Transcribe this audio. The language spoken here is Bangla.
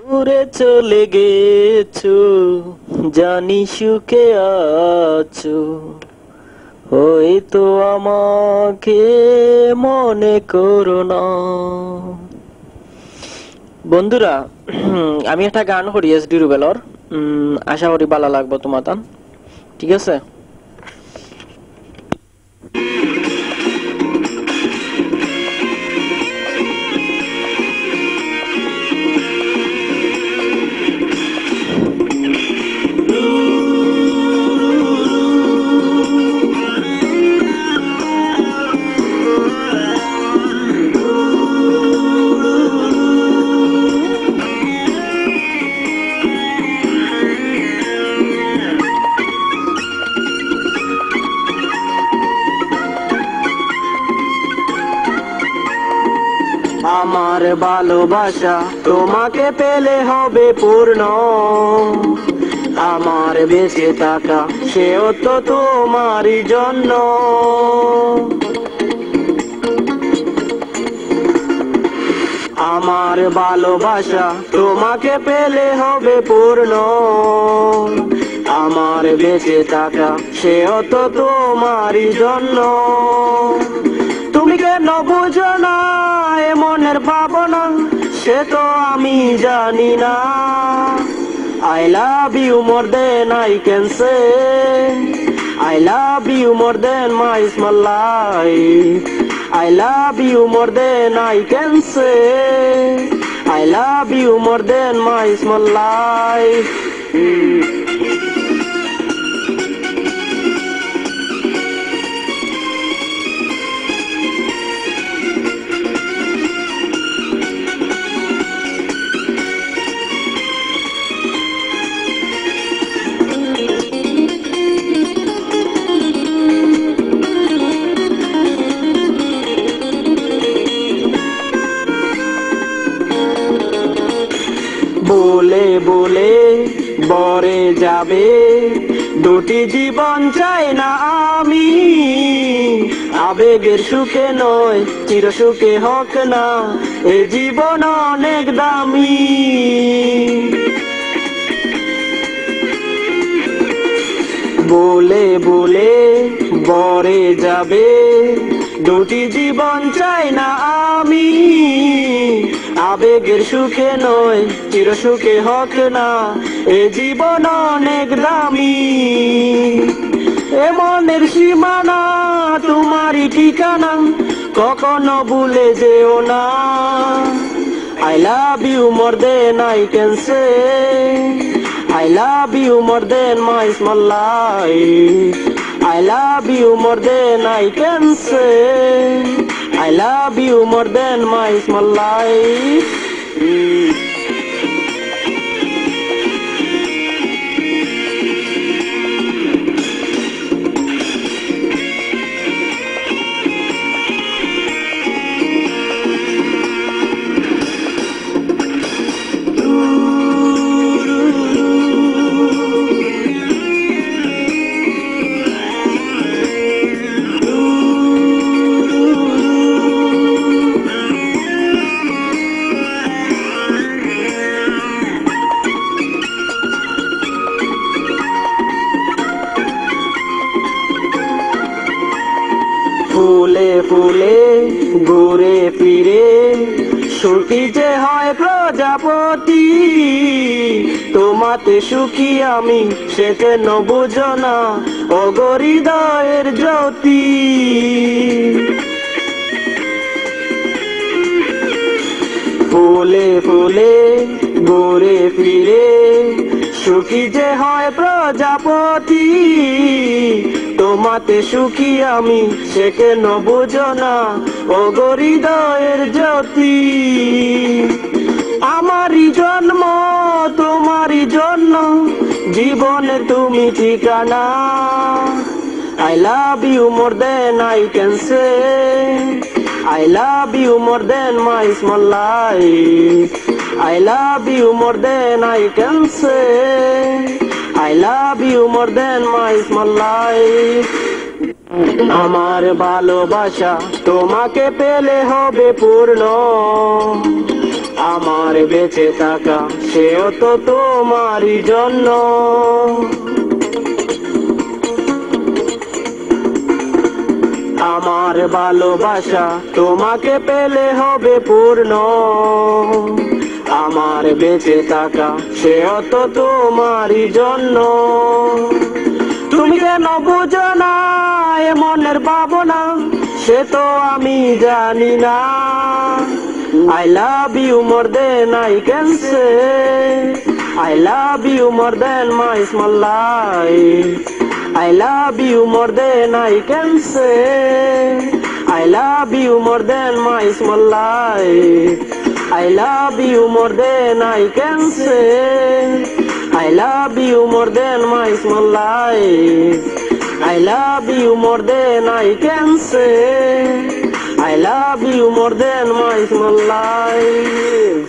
দূরে চলে গেছো, জানি সুখে আছো, হয়তো আমাকে মনে করো না। বন্ধুরা, আমি একটা গান করি এসডি রুবেলর, আশা করি ভালো লাগবে তোমার। ঠিক আছে? আমার ভালোবাসা তোমাকে পেলে হবে পূর্ণ, আমার বেঁচে থাকা সেও তো তোমারই জন্য। আমার ভালোবাসা তোমাকে পেলে হবে পূর্ণ, আমার বেঁচে থাকা সেও তো তোমারই জন্য। তুমি কেন বুঝো না এ মনের ভাবনা, সে তো আমি জানি না। I love you more than I can say, I love you more than my small life, I love you more than I can say, I love you more than my small life. বলে বলে বরে যাবে দুটি জীবন চাই না আমি, আবেগের সুখে নয় চির সুখে হোক না এ জীবন অনেক দামি। বলে বলে বরে যাবে দুটি জীবন চাই না আমি, আবেগের সুখে নয় চির সুখে হোক না এ জীবন অনেক দামি। এ মনের সীমানা তোমারই ঠিকানা, কখনো ভুলে যেও না। I love you more than I can say, I love you more than my small life, I love you more than I can say, I love you more than my small life. ফুলে ফুলে ঘুরে ফিরে সুখী যে হয় প্রজাপতি, তোমাতে সুখী আমি সে কেন বুঝো না ওগো হৃদয়ের জ্যোতি। ফুলে ফুলে ঘুরে ফিরে সুখী যে হয় প্রজাপতি, তোমাতে সুখী আমি সে কেন বুঝো না ওগো হৃদয়ের জ্যোতি। আমারই জন্ম তোমারই জন্য জীবনে তুমি ঠিকানা, I love you more than I can say, I love you more than my small life, I love you more than I can say, I love you more than my small life. আমার ভালোবাসা তোমাকে পেলে হবে পূর্ণ, আমার বেঁচে থাকা সেও তো তোমারই জন্য। আমার ভালোবাসা তোমাকে পেলে হবে পূর্ণ। আমার বেঁচে থাকা সেও তো তোমারই জন্য। তুমি কেন বুঝো না এ মনের ভাবনা, সে তো আমি জানি না। I love you more than I can say. I love you more than my small life. I love you more than I can say. I love you more than my small life. I love you more than I can say. I love you more than my small life. I love you more than I can say. I love you more than my small life.